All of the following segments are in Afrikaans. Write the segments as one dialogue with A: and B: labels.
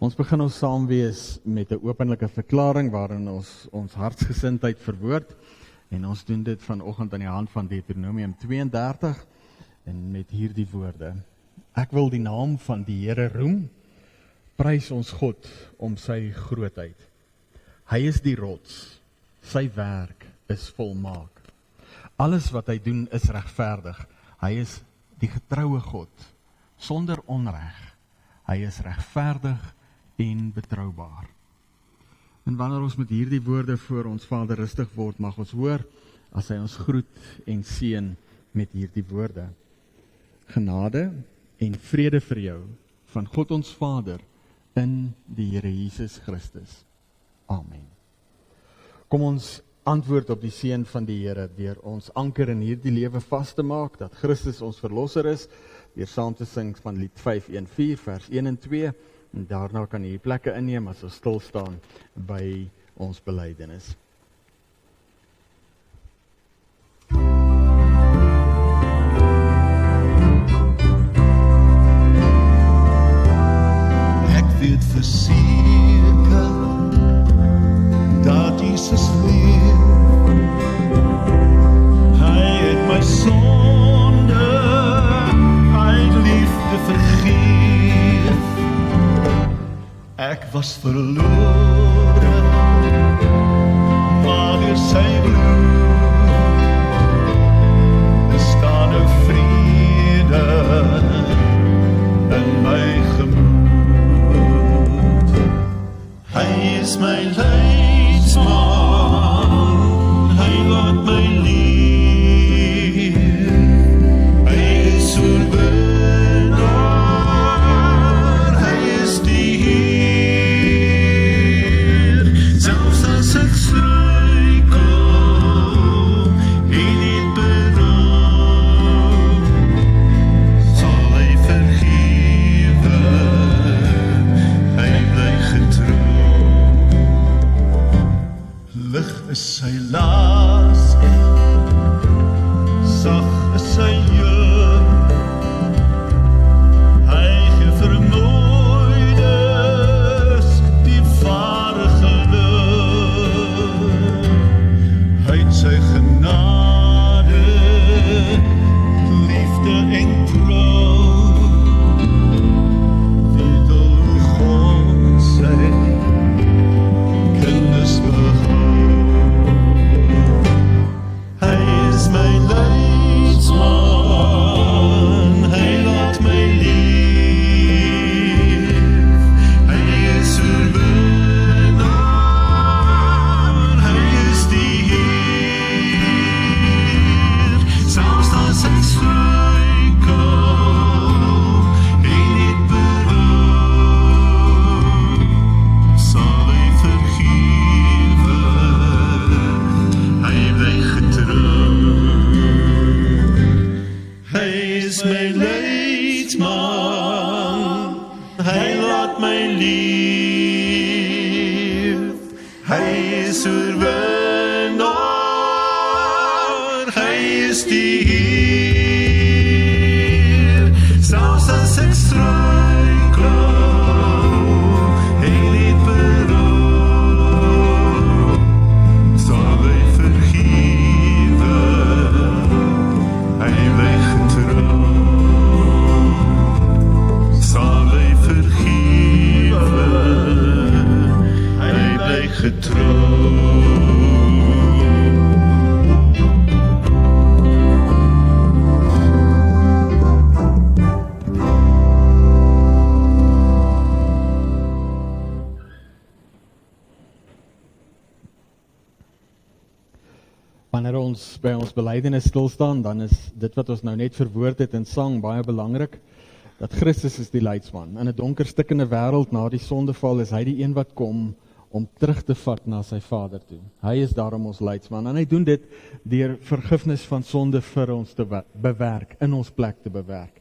A: Ons begin ons saam wees met 'n openlike verklaring waarin ons hartsgesindheid verwoord en ons doen dit vanoggend aan die hand van Deuteronomium 32 en met hierdie woorde: Ek wil die naam van die Here roem, prys ons God om sy grootheid. Hy is die rots, sy werk is volmaak. Alles wat hy doen is regverdig. Hy is die getroue God, sonder onreg. Hy is regverdig en betroubaar. En wanneer ons met hierdie woorde voor ons Vader rustig word, mag ons hoor as hy ons groet en seën met hierdie woorde. Genade en vrede vir jou van God ons Vader in die Here Jesus Christus. Amen. Kom ons antwoord op die seën van die Here deur ons anker in hierdie lewe vas te maak dat Christus ons verlosser is, deur saam te sing van lied 514 vers 1 en 2. En daarna kan jy plekke inneem as ons stil staan by ons belydenis.
B: Ek weet verseker dat Jesus leef. Hy het my sonde uit liefde vergeef. Ek was verlore, maar deur sy bloed is daar nou vrede in my gemoed. Hy is my leidsman, hy laat my leef. Hy is oorwinnaar, hy is die is sy laas, sag is sy juk. Hy gee vermoeides die ware geluk. Hy het sy genade, liefde en trou. Weet al hoe God sy kinders behou. My leidsman, hy laat my leef. Hy is oorwinnaar, hy is die Heer. Selfs as ek struikel en niet berou, sal hy vergewe, hy bly getrou. Hy is my leidsman, hy laat my leef. Hy is oorwinnaar, hy is die Heer. Selfs as ek struikel en niet berou, sal hy vergewe, hy bly getrou. Sal hy vergewe, hy bly getrou.
A: Wanneer ons by ons belydenis stil staan, dan is dit wat ons nou net verwoord het in sang baie belangrik, dat Christus is die leidsman. In 'n donker stikkende wêreld na die sondeval is hy die een wat kom om terug te vat na sy Vader toe. Hy is daarom ons leidsman en hy doen dit deur vergifnis van sonde vir ons te bewerk, in ons plek te bewerk.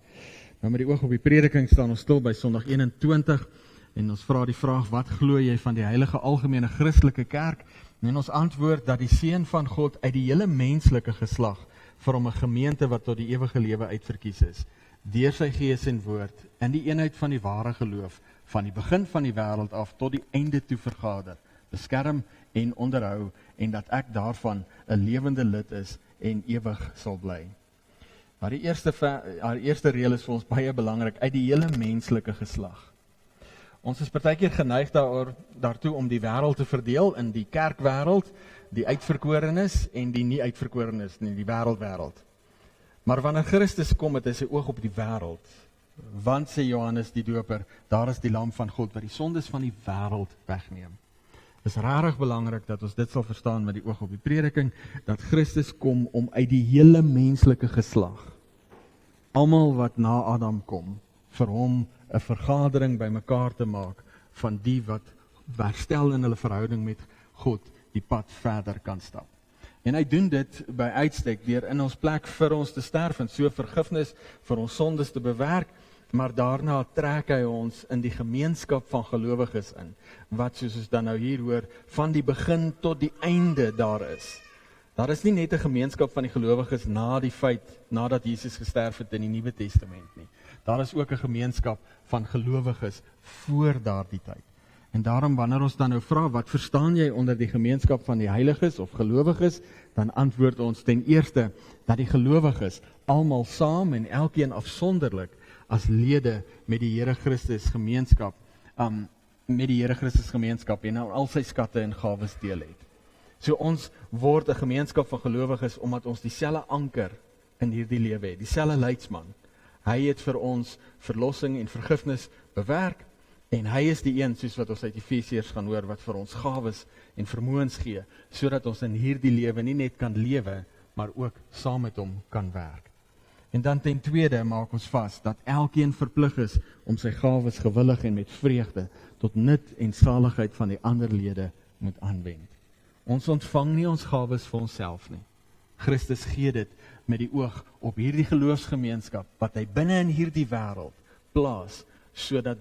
A: Nou met die oog op die prediking staan ons stil by Sondag 21 en ons vra die vraag: wat glo jy van die heilige algemene Christelike kerk? En ons antwoord dat die seun van God uit die hele menslike geslag vir hom 'n gemeente wat tot die ewige lewe uitverkies is, deur sy gees en woord, in die eenheid van die ware geloof, van die begin van die wêreld af tot die einde toe vergader, beskerm en onderhou, en dat ek daarvan 'n lewende lid is en ewig sal bly. Maar die eerste reël is vir ons baie belangrik, uit die hele menslike geslag. Ons is partykeer geneig daartoe om die wêreld te verdeel in die kerkwêreld, die uitverkorenes en die nie uitverkorenes nie, die wêreld. Maar wanneer Christus kom, het hy sy oog op die wêreld. Want, sê Johannes die Doper, daar is die lam van God wat die sondes van die wêreld wegneem. Dit is regtig belangrik dat ons dit sal verstaan met die oog op die prediking, dat Christus kom om uit die hele menslike geslag, almal wat na Adam kom, vir hom 'n vergadering bymekaar te maak van die wat herstel in hulle verhouding met God die pad verder kan stap. En hy doen dit by uitstek deur in ons plek vir ons te sterf en so vergifnis vir ons sondes te bewerk, maar daarna trek hy ons in die gemeenskap van gelowiges in, wat soos ons dan nou hier hoor, van die begin tot die einde daar is. Daar is nie net 'n gemeenskap van die gelowiges na die feit, nadat Jesus gesterf het in die Nuwe Testament nie. Daar is ook 'n gemeenskap van gelowiges voor daardie tyd. En daarom wanneer ons dan nou vra, wat verstaan jy onder die gemeenskap van die heiliges of gelowiges, dan antwoord ons ten eerste, dat die gelowiges almal saam en elkeen afsonderlik as lede met die Here Christus gemeenskap, en al sy skatte en gawes deel het. So ons word 'n gemeenskap van gelowiges omdat ons dieselfde anker in hierdie lewe het, dieselfde leidsman. Hy het vir ons verlossing en vergifnis bewerk, en hy is die een, soos wat ons uit Efesiërs gaan hoor, wat vir ons gawes en vermoëns gee, sodat ons in hierdie lewe nie net kan lewe, maar ook saam met hom kan werk. En dan ten tweede maak ons vas, dat elkeen verplig is om sy gawes gewillig en met vreugde, tot nut en saligheid van die ander lede moet aanwend. Ons ontvang nie ons gawes vir onsself nie. Christus gee dit met die oog op hierdie geloofsgemeenskap, wat hy binne in hierdie wêreld plaas, sodat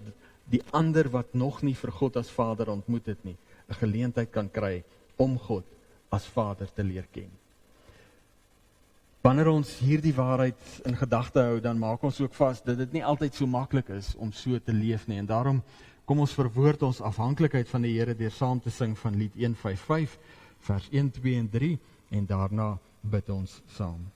A: die ander wat nog nie vir God as Vader ontmoet het nie, 'n geleentheid kan kry om God as Vader te leer ken. Wanneer ons hierdie waarheid in gedagte hou, dan maak ons ook vas dat dit nie altyd so maklik is om so te leef nie. En daarom kom ons verwoord ons afhanklikheid van die Here deur saam te sing van lied 155, vers 1, 2 en 3, en daarna bid ons saam.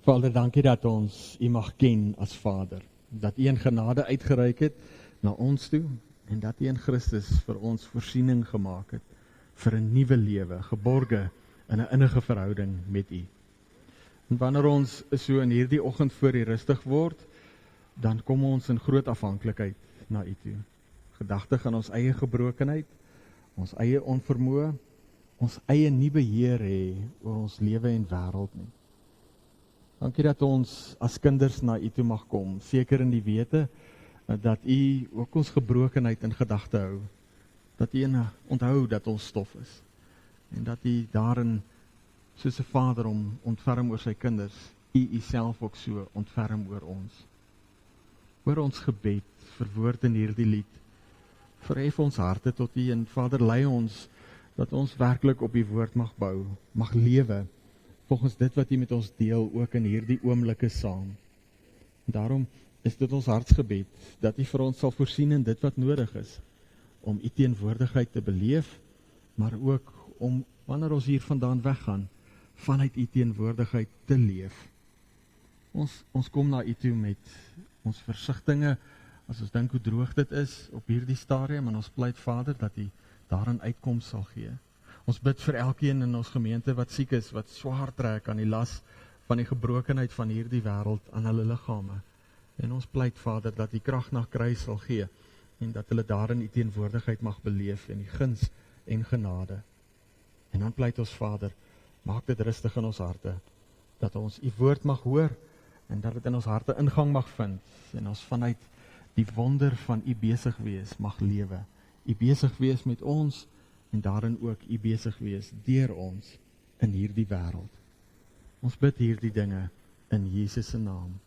A: Vader, dankie dat ons U mag ken as Vader, dat U in genade uitgereik het na ons toe, en dat U in Christus vir ons voorsiening gemaak het, vir 'n nuwe lewe, geborge in 'n innige verhouding met U. En wanneer ons so in hierdie oggend voor U rustig word, dan kom ons in groot afhanklikheid na U toe. Gedagtig aan ons eie gebrokenheid, ons eie onvermoë, ons eie nie beheer hê oor ons lewe en wêreld nie. Dankie dat ons as kinders na U toe mag kom, seker in die wete dat U ook ons gebrokenheid in gedagte hou, dat U onthou dat ons stof is, En dat U daarin, soos 'n vader ontferm oor sy kinders, U self ook so ontferm oor ons. Hoor ons gebed, verwoord in hierdie lied. Verhef ons harte tot U en Vader, lei ons, dat ons werklik op U woord mag bou, mag lewe, volgens dit wat U met ons deel, ook in hierdie oomblikke saam. En daarom is dit ons hartsgebed, dat U vir ons sal voorsien in dit wat nodig is, om U teenwoordigheid te beleef, maar ook om, wanneer ons hier vandaan weggaan, vanuit U teenwoordigheid te leef. Ons kom na U toe met ons versigtinge, as ons dink hoe droog dit is op hierdie stadium, en ons pleit Vader, dat U daarin uitkoms sal gee. Ons bid vir elkeen in ons gemeente wat siek is, wat swaar trek aan die las van die gebrokenheid van hierdie wêreld aan hulle liggame. En ons pleit Vader, dat U krag na kry sal gee, en dat hulle daarin U teenwoordigheid mag beleef, en U guns en genade. En dan pleit ons Vader, maak dit rustig in ons harte, dat ons U woord mag hoor, en dat dit in ons harte ingang mag vind, en ons vanuit die wonder van U besig wees mag lewe. U besig wees met ons, en daarin ook U besig wees deur ons in hierdie wêreld. Ons bid hierdie dinge in Jesus se naam.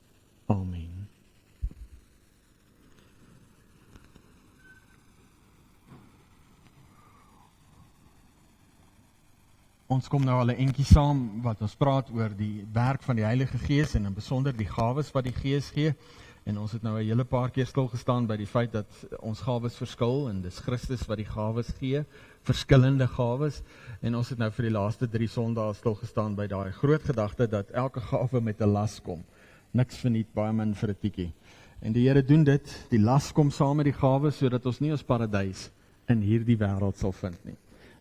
A: Amen. Ons kom nou al 'n entjie saam wat ons praat oor die werk van die Heilige Gees en in besonder die gawes wat die Gees gee. En ons het nou 'n hele paar keer stilgestaan by die feit dat ons gawes verskil en dis Christus wat die gawes gee, verskillende gawes. En ons het nou vir die laaste 3 Sondae stilgestaan by daai groot gedagte dat elke gawe met 'n las kom. Niks verniet, baie min vir 'n tikkie. En die Here doen dit, die las kom saam met die gawes sodat ons nie ons paradys in hierdie wêreld sal vind nie.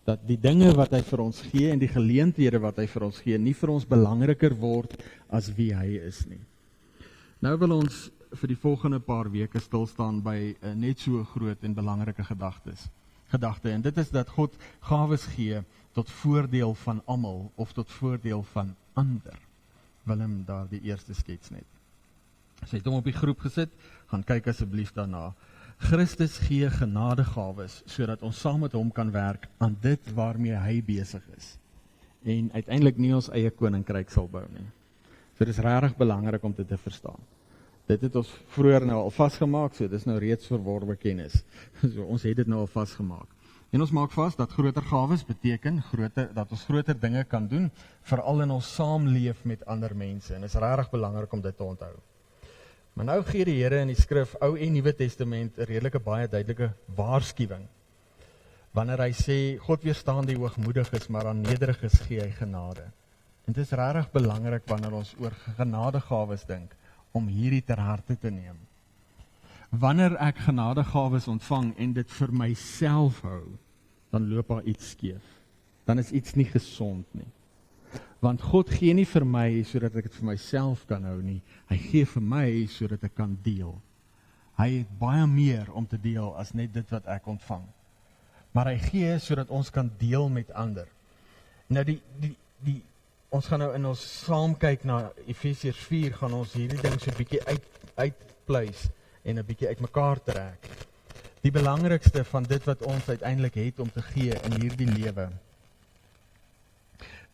A: Dat die dinge wat hy vir ons gee en die geleenthede wat hy vir ons gee, nie vir ons belangriker word as wie hy is nie. Nou wil ons vir die volgende paar weke stilstaan by net so groot en belangrike gedagte. En dit is dat God gawes gee tot voordeel van almal of tot voordeel van ander. Willem daar die eerste skets net. Sy het hom op die groep gesit, gaan kyk asseblief daarna. Christus gee genadegawes, sodat ons saam met hom kan werk aan dit waarmee hy besig is. En uiteindelik nie ons eie koninkryk sal bou nie. So dit is regtig belangrik om dit te verstaan. Dit het ons vroeër nou al vasgemaak, so dit is nou reeds verworwe kennis. So ons het dit nou al vasgemaak. En ons maak vas dat groter gawes beteken dat ons groter dinge kan doen, veral in ons saamleef met ander mense. En dit is regtig belangrik om dit te onthou. Maar nou gee die Here in die skrif, Ou en Nuwe Testament, 'n redelike baie duidelike waarskuwing. Wanneer hy sê, God weerstaan die hoogmoediges, maar aan nederiges gee hy genade. En dit is regtig belangrik wanneer ons oor genadegawes dink, om hierdie ter harte te neem. Wanneer ek genadegawes ontvang en dit vir myself hou, dan loop daar iets skeef. Dan is iets nie gesond nie. Want God gee nie vir my sodat ek dit vir myself kan hou nie. Hy gee vir my sodat ek kan deel. Hy het baie meer om te deel as net dit wat ek ontvang. Maar hy gee sodat ons kan deel met ander. Nou ons gaan nou in ons saam kyk na Efesiërs 4, gaan ons hierdie ding so 'n bietjie uitpleis en 'n bietjie uitmekaar trek. Die belangrikste van dit wat ons uiteindelik het om te gee in hierdie lewe,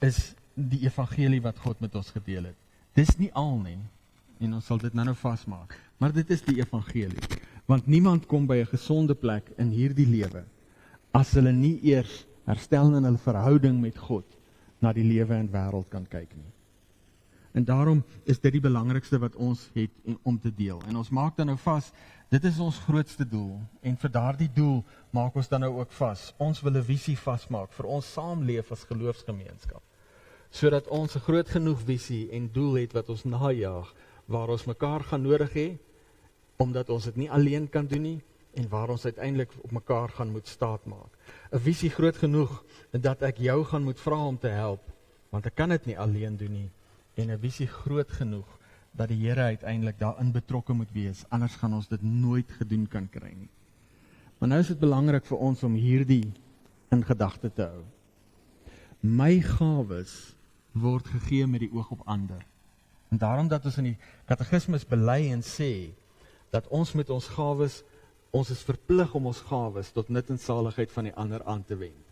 A: is die evangelie wat God met ons gedeel het. Dis nie al nie, en ons sal dit nou vasmaak, maar dit is die evangelie. Want niemand kom by 'n gesonde plek in hierdie lewe, as hulle nie eers herstel in hulle verhouding met God, na die lewe en wêreld kan kyk nie. En daarom is dit die belangrikste wat ons het om te deel. En ons maak dan nou vas, dit is ons grootste doel. En vir daardie doel maak ons dan nou ook vas. Ons wil 'n visie vasmaak vir ons saamleef as geloofsgemeenskap. Sodat ons 'n groot genoeg visie en doel het wat ons najaag, waar ons mekaar gaan nodig hê, omdat ons dit nie alleen kan doen nie, en waar ons uiteindelik op mekaar gaan moet staat maak. 'n Visie groot genoeg, dat ek jou gaan moet vra om te help, want ek kan dit nie alleen doen nie, en 'n visie groot genoeg, dat die Here uiteindelik daarin betrokke moet wees, anders gaan ons dit nooit gedoen kan kry nie. Maar nou is dit belangrik vir ons om hierdie in gedagte te hou. My gawes word gegee met die oog op ander. En daarom dat ons in die katekismes bely en sê, dat ons met ons gawes, ons is verplig om ons gawes tot nut en saligheid van die ander aan te wend.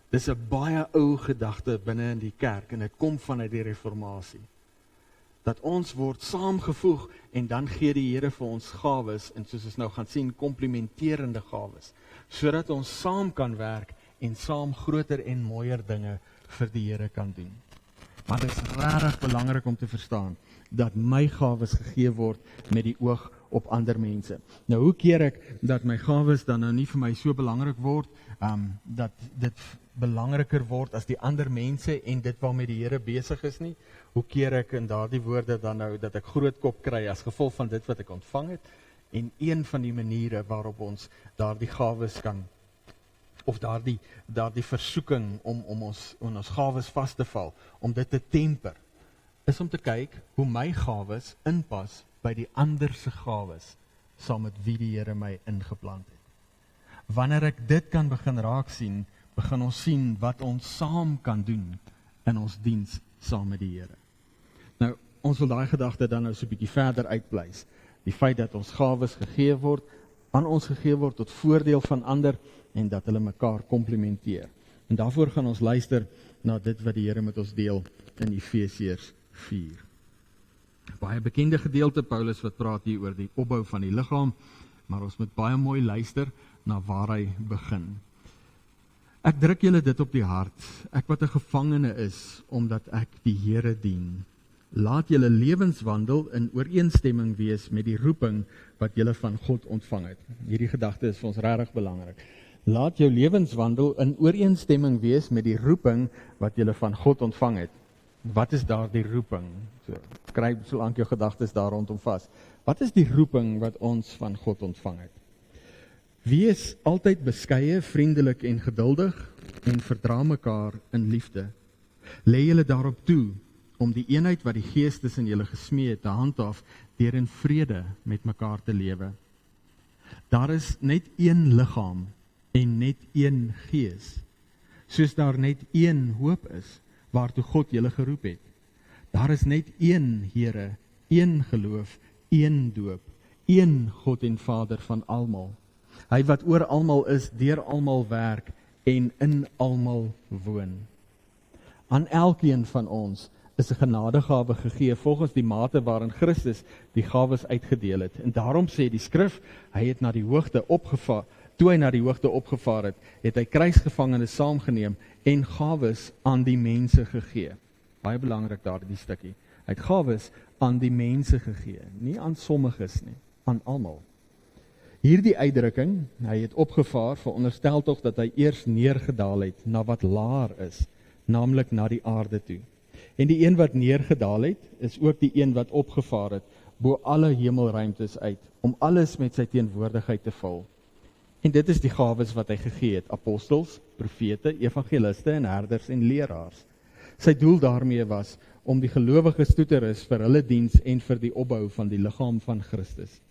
A: Dis 'n baie ou gedagte binne in die kerk en dit kom vanuit die reformatie. Dat ons word saamgevoeg en dan gee die Here vir ons gawes en soos ons nou gaan sien, komplementerende gawes, sodat ons saam kan werk en saam groter en mooier dinge vir die Here kan doen. Maar dit is regtig belangrik om te verstaan dat my gawes gegee word met die oog op ander mense. Nou hoe keer ek dat my gawes dan nou nie vir my so belangrik word, dat dit belangriker word as die ander mense en dit waarmee die Here besig is nie? Hoe keer ek in daardie woorde dan nou dat ek groot kop kry as gevolg van dit wat ek ontvang het? En een van die maniere waarop ons daardie gawes kan, of daardie versoeking om ons gawes vas te val, om dit te temper, is om te kyk hoe my gawes inpas by die ander se gawes, saam met wie die Here my ingeplant het. Wanneer ek dit kan begin raak sien, begin ons sien wat ons saam kan doen in ons diens saam met die Here. Nou, ons wil daai gedagte dan nou so 'n bietjie verder uitpleis. Die feit dat ons gawes gegee word, aan ons gegee word tot voordeel van ander en dat hulle mekaar komplementeer. En daarvoor gaan ons luister na dit wat die Here met ons deel in Efesiërs 4. Baie bekende gedeelte, Paulus wat praat hier oor die opbou van die liggaam, maar ons moet baie mooi luister na waar hy begin. Ek druk julle dit op die hart, ek wat 'n gevangene is, omdat ek die Here dien. Laat julle lewenswandel in ooreenstemming wees met die roeping wat julle van God ontvang het. Hierdie gedagte is vir ons regtig belangrik. Laat jou lewenswandel in ooreenstemming wees met die roeping wat julle van God ontvang het. Wat is daar die roeping? Skryf solank jou gedagtes daar rondom vas. Wat is die roeping wat ons van God ontvang het? Wees altyd beskeie, vriendelik en geduldig en verdra mekaar in liefde. Lê julle daarop toe om die eenheid wat die Gees tussen julle gesmee het te handhaaf deur in vrede met mekaar te lewe. Daar is net een liggaam en net een Gees, soos daar net een hoop is waartoe God julle geroep het. Daar is net een Here, een geloof, een doop, een God en Vader van almal. Hy wat oor almal is, deur almal werk en in almal woon. Aan elkeen van ons is 'n genadegawe gegee volgens die mate waarin Christus die gawes uitgedeel het. En daarom sê die skrif, hy het na die hoogte opgevaar. Toe hy na die hoogte opgevaar het, het hy krygsgevangenes saamgeneem en gawes aan die mense gegee. Baie belangrik daardie stukkie. Hy het gawes aan die mense gegee, nie aan sommiges nie, aan almal. Hierdie uitdrukking, hy het opgevaar, veronderstel tog dat hy eers neergedaal het na wat laer is, naamlik na die aarde toe. En die een wat neergedaal het, is ook die een wat opgevaar het, bo alle hemelruimtes uit, om alles met sy teenwoordigheid te vul. En dit is die gawes wat hy gegee het, apostels, profete, evangeliste en herders en leraars. Sy doel daarmee was, om die gelowiges toe te rus vir hulle diens en vir die opbou van die liggaam van Christus.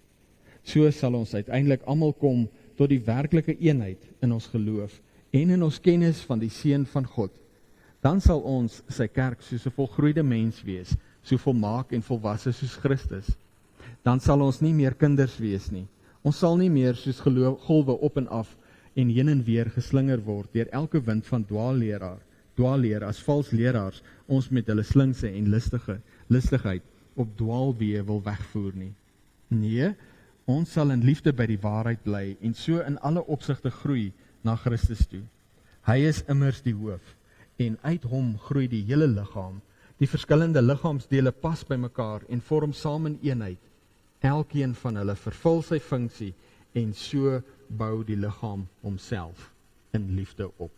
A: So sal ons uiteindelik almal kom tot die werklike eenheid in ons geloof en in ons kennis van die Seun van God. Dan sal ons, sy kerk, soos 'n volgroeide mens wees, so volmaak en volwasse soos Christus. Dan sal ons nie meer kinders wees nie. Ons sal nie meer soos golwe op en af en heen en weer geslinger word deur elke wind van dwaalleer as vals leraars ons met hulle slinkse en listigheid op dwaalweë wil wegvoer nie. Nee, ons sal in liefde by die waarheid bly en so in alle opsigte groei na Christus toe. Hy is immers die hoof en uit hom groei die hele liggaam. Die verskillende liggaamsdele pas by mekaar en vorm saam in eenheid. Elkeen van hulle vervul sy funksie en so bou die liggaam homself in liefde op.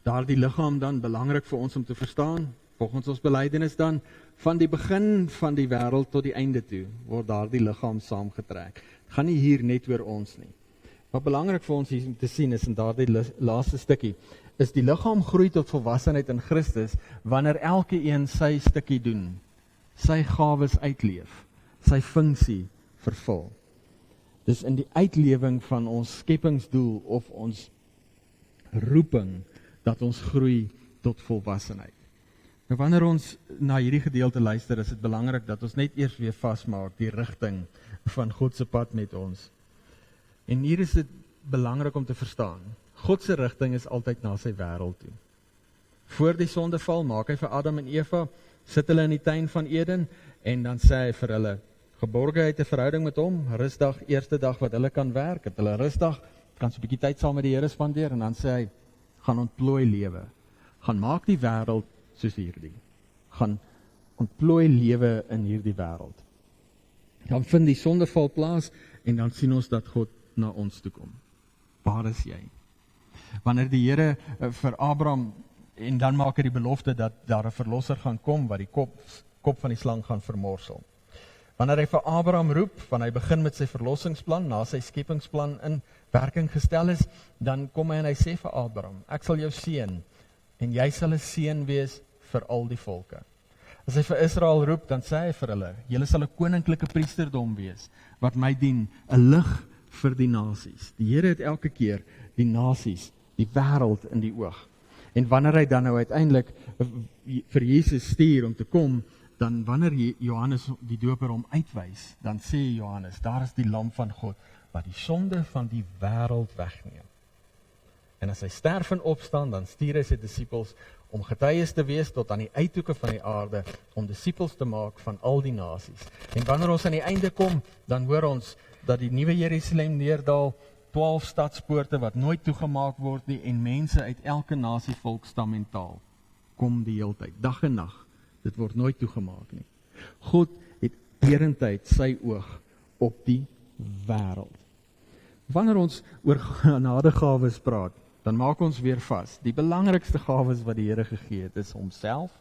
A: Daardie liggaam dan belangrik vir ons om te verstaan, volgens ons belydenis dan, van die begin van die wêreld tot die einde toe, word daardie liggaam saamgetrek. Het gaan nie hier net oor ons nie. Wat belangrik vir ons hier om te sien is in daardie laaste stukkie, is die liggaam groei tot volwassenheid in Christus, wanneer elke een sy stukkie doen, sy gawes uitleef, sy funksie vervul. Dis in die uitlewing van ons skepingsdoel of ons roeping, dat ons groei tot volwassenheid. Nou wanneer ons na hierdie gedeelte luister, is dit belangrik dat ons net eers weer vasmaak die rigting van God se pad met ons. En hier is dit belangrik om te verstaan. God se rigting is altyd na sy wêreld toe. Voor die sondeval maak hy vir Adam en Eva, sit hulle in die tuin van Eden, en dan sê hy vir hulle, geborge uit 'n verhouding met hom, rusdag, eerste dag wat hulle kan werk, het hulle rusdag, kan so 'n bietjie tyd saam met die Here spandeer, en dan sê hy, gaan ontplooi lewe, gaan maak die wêreld soos hierdie, gaan ontplooi lewe in hierdie wêreld. Dan vind die sondeval plaas, en dan sien ons dat God na ons toe kom. Waar is jy? Wanneer die Here vir Abraham, en dan maak hy die belofte dat daar 'n verlosser gaan kom, wat die kop van die slang gaan vermorsel. Wanneer hy vir Abraham roep, wanneer hy begin met sy verlossingsplan, na sy skepingsplan in werking gestel is, dan kom hy en hy sê vir Abraham, ek sal jou seën, en jy sal 'n seën wees vir al die volke. As hy vir Israel roep, dan sê hy vir hulle, julle sal 'n koninklike priesterdom wees, wat my dien, 'n lig vir die nasies. Die Here het elke keer die nasies, die wêreld in die oog. En wanneer hy dan nou uiteindelik vir Jesus stuur om te kom, dan wanneer Johannes die doper hom uitwys, dan sê Johannes, daar is die lam van God, wat die sonde van die wêreld wegneem. En as hy sterf en opstaan, dan stuur hy sy disippels om getuies te wees tot aan die uithoeke van die aarde, om disippels te maak van al die nasies. En wanneer ons aan die einde kom, dan hoor ons dat die nuwe Jerusalem neerdal, 12 stadspoorte wat nooit toegemaak word nie, en mense uit elke nasie, volk, stam en taal kom die heeltyd, dag en nag. Dit word nooit toegemaak nie. God het derentyd sy oog op die wêreld. Wanneer ons oor genadegawes praat, dan maak ons weer vas. Die belangrikste gawes wat die Here gegee het, is homself.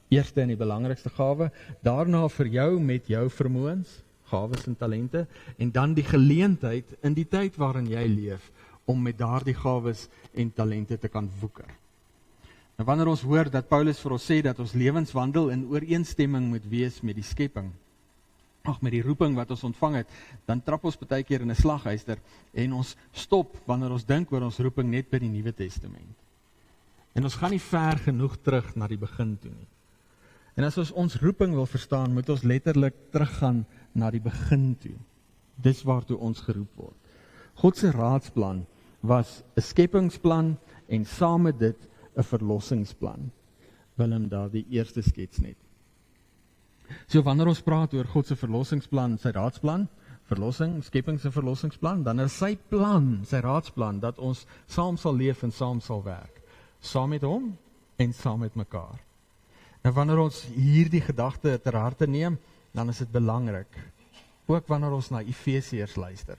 A: Eerste en die belangrikste gawe, daarna vir jou met jou vermoëns, gawes en talente, en dan die geleentheid in die tyd waarin jy leef, om met daardie gawes en talente te kan woeker. Nou wanneer ons hoor dat Paulus vir ons sê dat ons lewenswandel in ooreenstemming moet wees met die skepping, met die roeping wat ons ontvang het, dan trap ons baie keer in 'n slaghuister, en ons stop wanneer ons dink oor ons roeping net by die Nuwe Testament. En ons gaan nie ver genoeg terug na die begin toe nie. En as ons roeping wil verstaan, moet ons letterlik teruggaan na die begin toe. Dis waartoe ons geroep word. God se raadsplan was 'n skepingsplan, en saam met dit 'n verlossingsplan. Willem daar die eerste skets net. So wanneer ons praat oor God se verlossingsplan, sy raadsplan, verlossing, skepings en verlossingsplan, dan is sy plan, sy raadsplan, dat ons saam sal leef en saam sal werk. Saam met hom en saam met mekaar. En wanneer ons hierdie gedagte ter harte neem, dan is dit belangrik. Ook wanneer ons na Efesiërs luister.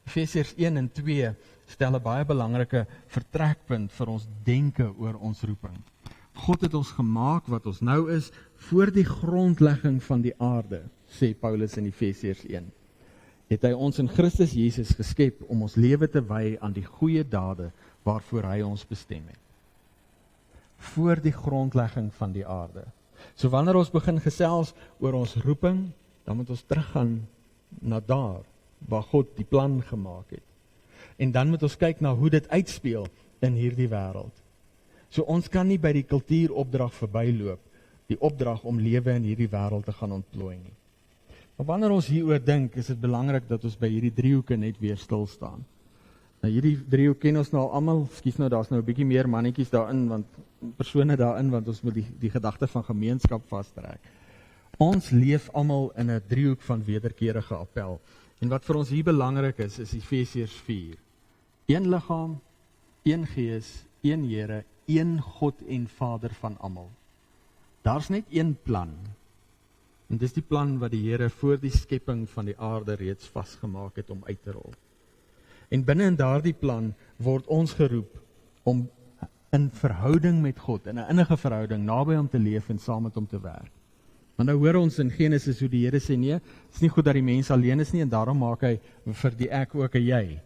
A: Efesiërs 1 en 2 stel 'n baie belangrike vertrekpunt vir ons denke oor ons roeping. God het ons gemaak wat ons nou is, voor die grondlegging van die aarde, sê Paulus in Efesiërs 1. Het hy ons in Christus Jesus geskep om ons lewe te wy aan die goeie dade waarvoor hy ons bestem het. Voor die grondlegging van die aarde. So wanneer ons begin gesels oor ons roeping, dan moet ons teruggaan na daar, waar God die plan gemaak het. En dan moet ons kyk na hoe dit uitspeel in hierdie wêreld. So ons kan nie by die kultuuropdrag verbyloop, die opdrag om lewe in hierdie wêreld te gaan ontplooi nie. Maar wanneer ons hieroor dink, is dit belangrik dat ons by hierdie driehoeke net weer stil staan. Nou hierdie driehoek ken ons nou al almal, skies nou, daar's nou 'n bietjie meer mannetjies daarin, want persone daarin, want ons moet die gedagte van gemeenskap vastrek. Ons leef almal in 'n driehoek van wederkerige appel. En wat vir ons hier belangrik is Efesiërs 4. Een liggaam, een gees, een Here, een God en Vader van almal. Daar's net een plan. En dis die plan wat die Here voor die skepping van die aarde reeds vasgemaak het om uit te rol. En binne in daardie plan word ons geroep om in verhouding met God, in 'n innige verhouding, naby hom te leef en saam met hom te werk. Maar nou hoor ons in Genesis hoe die Here sê, nee, het is nie goed dat die mens alleen is nie, en daarom maak hy vir die ek ook 'n jy,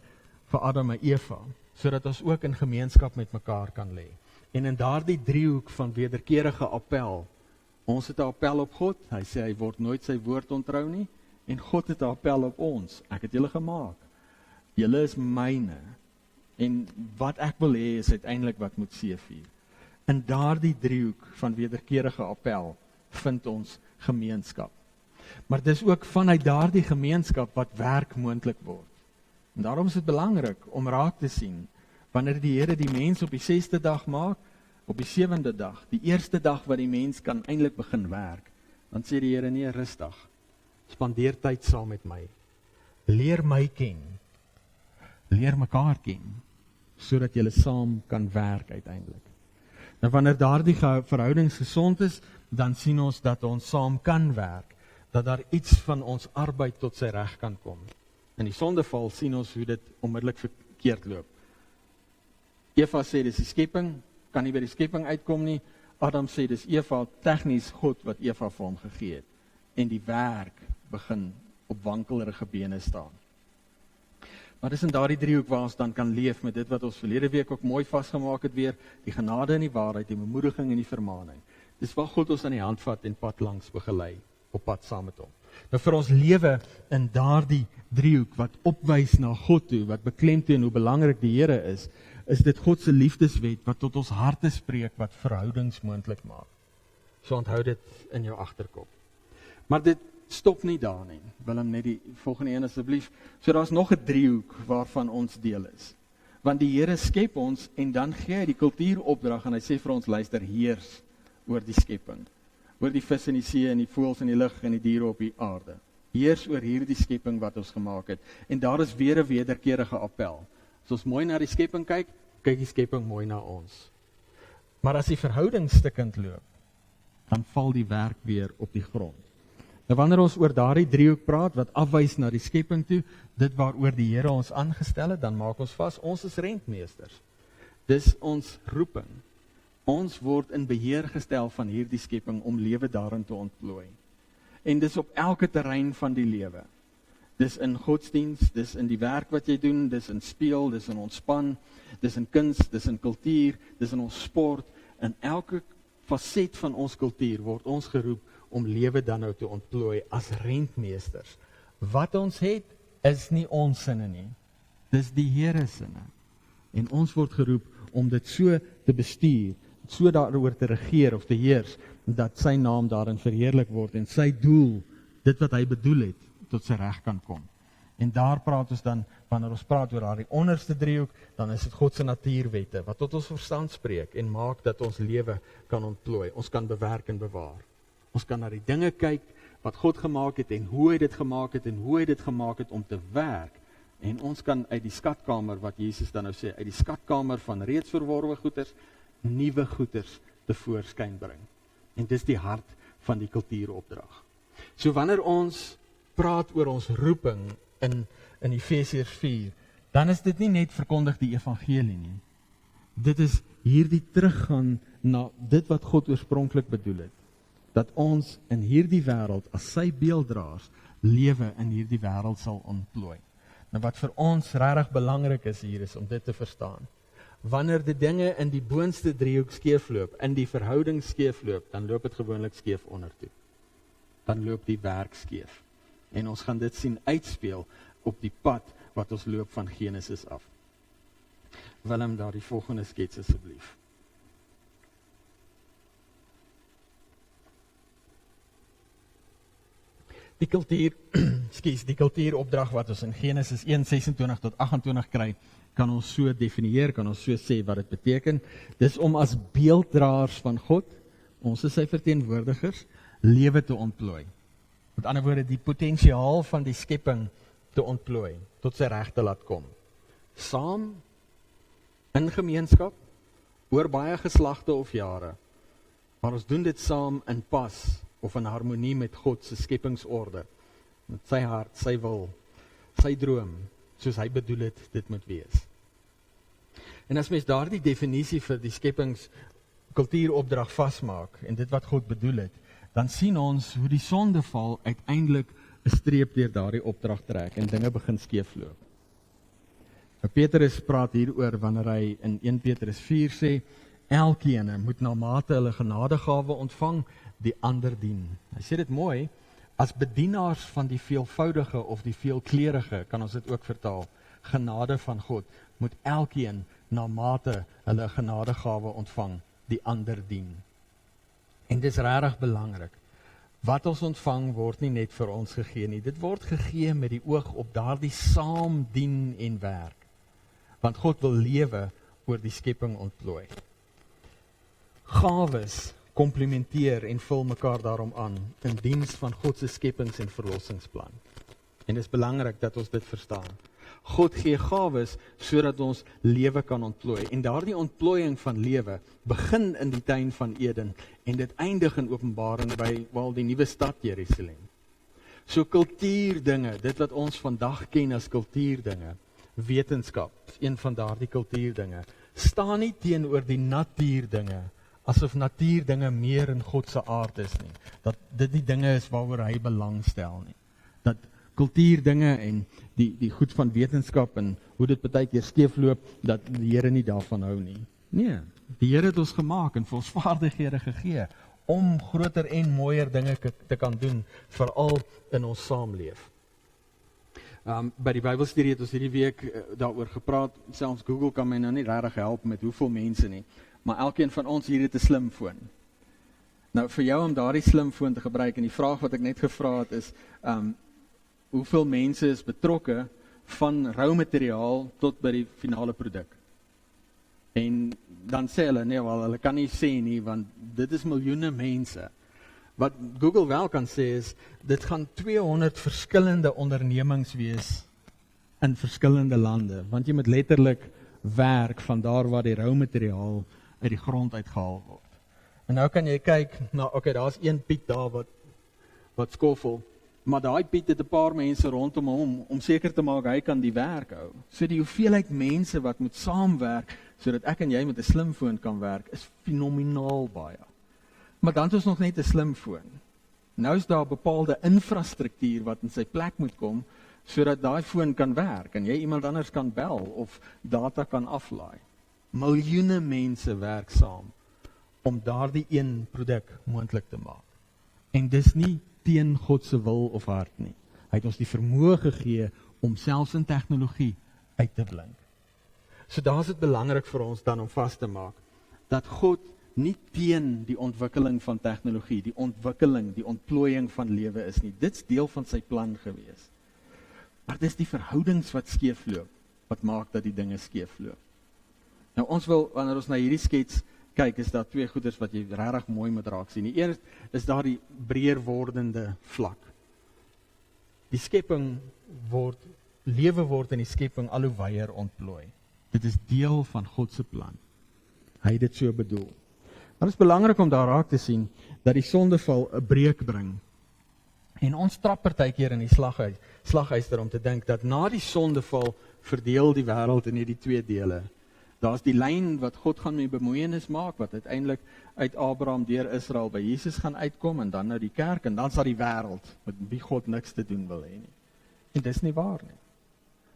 A: vir Adam en Eva, sodat ons ook in gemeenskap met mekaar kan lê. En in daardie driehoek van wederkerige appel, ons het 'n appel op God, hy sê hy word nooit sy woord ontrou nie, en God het 'n appel op ons, ek het julle gemaak, julle is myne, en wat ek wil hê is uiteindelik wat moet seëvier. In daardie driehoek van wederkerige appel vind ons gemeenskap. Maar dis ook vanuit daardie gemeenskap wat werk moontlik word. En daarom is dit belangrik om raak te sien Wanneer die Here die mens op die 6de dag maak, op die 7de dag, die eerste dag wat die mens kan eintlik begin werk, dan sê die Here nee, rustig. Spandeer tyd saam met my. Leer my ken. Leer mekaar ken, sodat julle saam kan werk uiteindelik. Nou wanneer daardie verhoudings gesond is, dan sien ons dat ons saam kan werk, dat daar iets van ons arbeid tot sy reg kan kom. In die sondeval sien ons hoe dit onmiddellik verkeerd loop. Eva sê dis die skepping, kan nie by die skepping uitkom nie. Adam sê dis Eva, tegnies God wat Eva vir hom gegee het. En die werk begin op wankelrige bene staan. Maar dis in daardie driehoek waar ons dan kan leef met dit wat ons verlede week ook mooi vasgemaak het weer, die genade en die waarheid, die bemoediging en die vermaning. Dis waar God ons aan die hand vat en pad langs begelei, op pad saam met hom. Nou vir ons lewe in daardie driehoek wat opwys na God toe, wat beklemtoon hoe belangrik die Here is dit God se liefdeswet wat tot ons harte spreek, wat verhoudings moontlik maak. So onthou dit in jou agterkop. Maar dit stop nie daar nie. Willem, net die volgende een asseblief. So daar's nog 'n driehoek waarvan ons deel is. Want die Here skep ons en dan gee hy die kultuuropdrag en hy sê vir ons, luister, heers oor die skepping. Oor die vis in die see en die voëls in die lug en die diere op die aarde. Heers oor hierdie skepping wat ons gemaak het. En daar is weer 'n wederkerige appel. As ons mooi na die skepping kyk, kyk die skepping mooi na ons. Maar as die verhouding stukkend loop, dan val die werk weer op die grond. Nou wanneer ons oor daardie driehoek praat, wat afwys na die skepping toe, dit waaroor die Here ons aangestel het, dan maak ons vas, ons is rentmeesters. Dis ons roeping. Ons word in beheer gestel van hierdie skepping om lewe daarin te ontplooi. En dis op elke terrein van die lewe. Dis in godsdiens, dis in die werk wat jy doen, dis in speel, dis in ontspan, dis in kuns, dis in kultuur, dis in ons sport. In elke faset van ons kultuur word ons geroep om lewe dan nou te ontplooi as rentmeesters. Wat ons het, is nie ons sinne nie. Dis die Here sinne. En ons word geroep om dit so te bestuur, so daaroor te regeer of te heers, dat sy naam daarin verheerlik word en sy doel, dit wat hy bedoel het, tot sy reg kan kom. En daar praat ons dan, wanneer ons praat oor daardie onderste driehoek, dan is dit God se natuurwette, wat tot ons verstand spreek en maak dat ons lewe kan ontplooi, ons kan bewerk en bewaar. Ons kan na die dinge kyk, wat God gemaak het en hoe hy dit gemaak het en hoe hy dit gemaak het om te werk. En ons kan uit die skatkamer, wat Jesus dan nou sê, uit die skatkamer van reeds verworwe goeders, nuwe goeders tevoorskyn bring. En dis die hart van die kultuuropdrag. So wanneer ons praat oor ons roeping in Efesiërs 4, dan is dit nie net verkondig die evangelie nie. Dit is hierdie teruggaan na dit wat God oorspronklik bedoel het. Dat ons in hierdie wêreld as sy beelddraers lewe in hierdie wêreld sal ontplooi. Nou wat vir ons regtig belangrik is hier is om dit te verstaan. Wanneer die dinge in die boonste driehoek skeefloop, in die verhouding skeefloop, dan loop dit gewoonlik skeef ondertoe. Dan loop die werk skeef. En ons gaan dit sien uitspeel op die pad wat ons loop van Genesis af. Willem, daar die volgende skets asseblief. Die kultuuropdrag wat ons in Genesis 1:26 tot 28 kry, kan ons so definieer, kan ons so sê wat dit beteken. Dis om as beelddraers van God, ons is sy verteenwoordigers, lewe te ontplooi. Met ander woorde, die potensiaal van die skepping te ontplooi, tot sy reg te laat kom. Saam, in gemeenskap, oor baie geslagte of jare, maar ons doen dit saam in pas, of in harmonie met God se skepingsorde, met sy hart, sy wil, sy droom, soos hy bedoel het, dit moet wees. En as mens daardie definisie vir die skepingskultuuropdrag vasmaak, en dit wat God bedoel het, dan sien ons hoe die sondeval uiteindelik 'n streep deur daardie opdrag trek, en dinge begin skeefloop. Petrus praat hieroor wanneer hy in 1 Petrus 4 sê, elkeen moet na mate hulle genadegawe ontvang, die ander dien. Hy sê dit mooi, as bedienaars van die veelvoudige of die veelkleurige, kan ons dit ook vertaal, genade van God, moet elkeen na mate hulle genadegawe ontvang, die ander dien. En dis regtig belangrik. Wat ons ontvang word nie net vir ons gegee nie, dit word gegee met die oog op daardie saam dien en werk. Want God wil lewe oor die skepping ontplooi. Gawes komplementeer en vul mekaar daarom aan in diens van God se skepings- en verlossingsplan. En dit is belangrik dat ons dit verstaan. God gee gawes sodat ons lewe kan ontplooi. En daardie ontplooiing van lewe begin in die tuin van Eden en dit eindig in Openbaring by die nuwe stad Jerusalem. So kultuurdinge, dit wat ons vandag ken as kultuurdinge, wetenskap, is een van daardie kultuurdinge, staan nie teenoor die natuurdinge, asof natuurdinge meer in God se aard is nie, dat dit die dinge is waaroor hy belangstel nie, dat kultuurdinge en die goed van wetenskap en hoe dit baie keer skeefloop, dat die Here nie daarvan hou nie. Nee, die Here het ons gemaak en vir ons vaardighede gegee, om groter en mooier dinge te kan doen, veral in ons saamleef. By die Bybelstudie het ons hierdie week daaroor gepraat, selfs Google kan my nou nie regtig help met hoeveel mense nie, maar elkeen van ons hier het 'n slimfoon. Nou vir jou om daardie slimfoon te gebruik, en die vraag wat ek net gevra het is, hoeveel mense is betrokke van roumateriaal tot by die finale produk? En dan sê hulle, nee, hulle kan nie sê nie, want dit is miljoene mense. Wat Google wel kan sê is, dit gaan 200 verskillende ondernemings wees in verskillende lande, want jy moet letterlik werk van daar waar die roumateriaal uit die grond uitgehaal word. En nou kan jy kyk, okay, daar's een Piet daar wat skoffel, maar daai Piet het 'n paar mense rondom hom, om seker te maak hy kan die werk hou. So die hoeveelheid mense wat moet saamwerk, sodat ek en jy met 'n slimfoon kan werk, is fenomenaal baie. Maar dan is ons nog net 'n slimfoon. Nou is daar bepaalde infrastruktuur wat in sy plek moet kom, sodat daai foon kan werk, en jy iemand anders kan bel, of data kan aflaai. Miljoene mense werk saam, om daardie een produk moontlik te maak. En dis nie teen God se wil of hart nie. Hy het ons die vermoë gegee, om selfs in tegnologie uit te blink. So daar is dit belangrik vir ons dan om vas te maak, dat God nie teen die ontwikkeling van tegnologie, die ontwikkeling, die ontplooiing van lewe is nie. Dit's deel van sy plan gewees. Maar dis die verhoudings wat skeefloop, wat maak dat die dinge skeefloop. Nou ons wil, wanneer ons na hierdie skets kyk, is daar twee goeders wat jy regtig mooi moet raak sien. Die eerste is daar die breër wordende vlak. Die skepping lewe word in die skepping al hoe wyer ontplooi. Dit is deel van God se plan. Hy het dit so bedoel. Maar dit is belangrik om daar raak te sien, dat die sondeval 'n breek bring. En ons trap partykeer in die slaghuister om te dink, dat na die sondeval verdeel die wêreld in hierdie twee dele. Daar's die lyn wat God gaan mee bemoeienis maak, wat uiteindelik uit Abraham deur Israel by Jesus gaan uitkom, en dan nou die kerk, en dan sal die wêreld, met wie God niks te doen wil hê nie. En dis nie waar nie.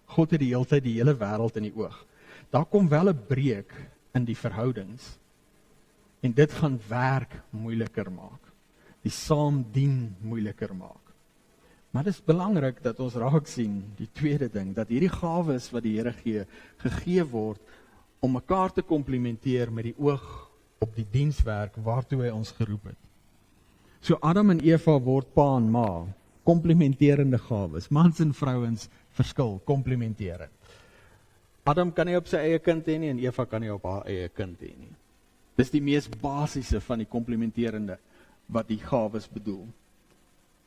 A: God het die hele tyd die hele wêreld in die oog. Daar kom wel 'n breek in die verhoudings, en dit gaan werk moeiliker maak. Die saamdien moeiliker maak. Maar dit is belangrik dat ons raak sien, die tweede ding, dat hierdie gawes wat die Here gee, gegee word, om mekaar te komplementeer met die oog op die dienswerk waartoe hy ons geroep het. So Adam en Eva word pa en ma, komplementerende gawes. Mans en vrouens verskil, komplementerend. Adam kan nie op sy eie kind hê nie, en Eva kan nie op haar eie kind hê nie. Dis die mees basiese van die komplementerende wat die gawes bedoel.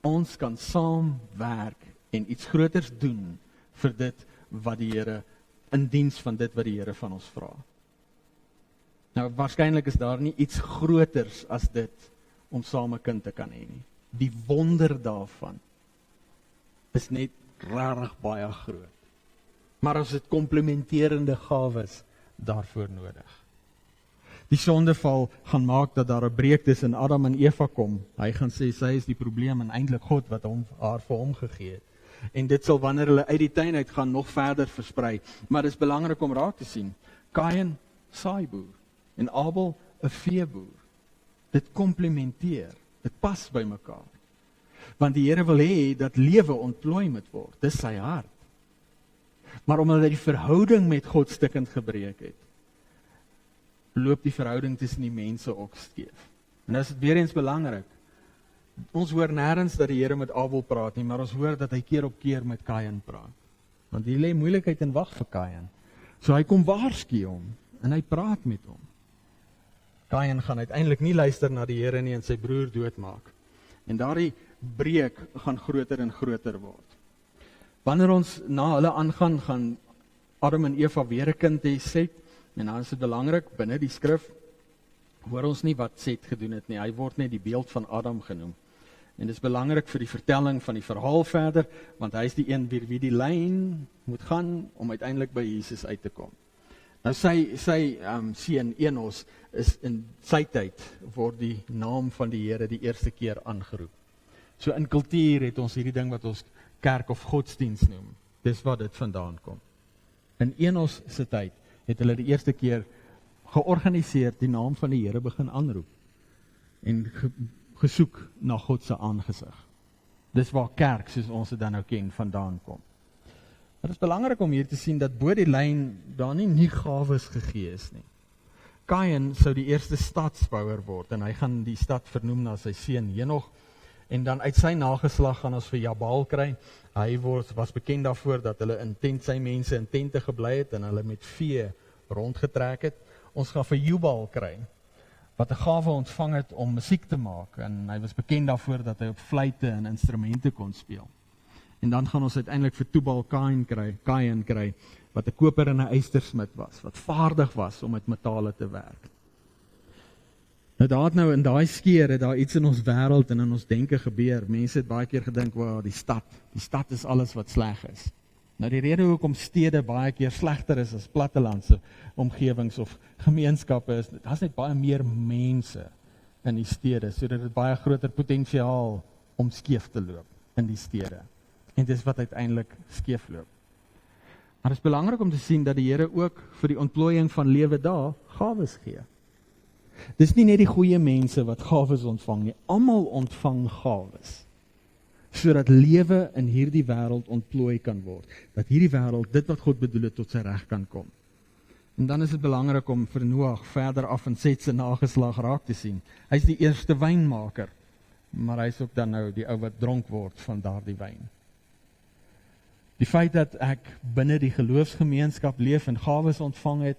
A: Ons kan saam werk en iets groters doen vir dit wat die Here, in diens van dit wat die Here van ons vra. Nou, waarskynlik is daar nie iets groters as dit om saam 'n kind te kan hê nie. Die wonder daarvan is net regtig baie groot. Maar ons het komplementerende gawes daarvoor nodig. Die sondeval gaan maak dat daar 'n breek tussen Adam en Eva kom. Hy gaan sê sy is die probleem en eintlik God wat haar vir hom gegee het. En dit sal wanneer hulle uit die tuin uit gaan nog verder versprei. Maar dit is belangrik om raak te sien. Kain, saaiboer, en Abel, 'n veeboer. Dit komplementeer, dit pas by mekaar. Want die Here wil hê dat lewe ontplooi moet word. Dis sy hart. Maar omdat hy die verhouding met God stukkend gebreek het, loop die verhouding tussen die mense ook skeef. En dit is weer eens belangrik. Ons hoor nêrens dat die Here met Abel praat nie, maar ons hoor dat hy keer op keer met Kain praat. Want hier lê moeilikheid en wag vir Kain. So hy kom waarsku hom. en hy praat met hom. Kain gaan uiteindelik nie luister na die Here nie en sy broer doodmaak. En daardie breek gaan groter en groter word. Wanneer ons na hulle aangaan, gaan Adam en Eva weer 'n kind hê, Set, en dan is dit belangrik, binne die skrif, hoor ons nie wat Set gedoen het nie, hy word net die beeld van Adam genoem. En dit is belangrik vir die vertelling van die verhaal verder, want hy is die een wie die lyn moet gaan, om uiteindelik by Jesus uit te kom. Nou sy seun Enos is in sy tyd, word die naam van die Here die eerste keer aangeroep. So in kultuur het ons hierdie ding wat ons kerk of godsdienst noem. Dis waar dit vandaan kom. In Enos se tyd het hulle die eerste keer georganiseerd die naam van die Here begin aanroep. En gesoek na God se aangesig. Dis waar kerk, soos ons dit dan nou ken, vandaan kom. Het is belangrik om hier te sien dat bo die lyn daar nie gawes gegee is nie. Kain sou die eerste stadsbouer word en hy gaan die stad vernoem na sy seun Henog. En dan uit sy nageslag gaan ons vir Jabal kry. Hy was bekend daarvoor dat hulle sy mense in tente gebly het en hulle met vee rondgetrek het. Ons gaan vir Jubal kry, wat 'n gawe ontvang het om musiek te maak. En hy was bekend daarvoor dat hy op fluite en instrumente kon speel. En dan gaan ons uiteindelik vir Tubal-Kain kry, wat 'n koper en 'n ystersmid was, wat vaardig was om met metale te werk. Nou in daai skeer het daar iets in ons wêreld en in ons denke gebeur. Mense het baie keer gedink, wow, die stad is alles wat sleg is. Nou die rede hoekom stede baie keer slegter is as plattelandse omgewings of gemeenskappe is, daar's net baie meer mense in die stede, sodat dit baie groter potensiaal om skeef te loop in die stede. En dis wat uiteindelik skeef loop. Maar dit is belangrik om te sien dat die Here ook vir die ontplooiing van lewe daar gawes gee. Dis nie net die goeie mense wat gawes ontvang nie, almal ontvang gawes, sodat lewe in hierdie wêreld ontplooi kan word, dat hierdie wêreld, dit wat God bedoel het, tot sy reg kan kom. En dan is dit belangrik om vir Noag verder af in Set se nageslag raak te sien. Hy is die eerste wynmaker, maar hy is ook dan nou die ou wat dronk word van daardie wyn. Die feit dat ek binne die geloofsgemeenskap leef en gawes ontvang het,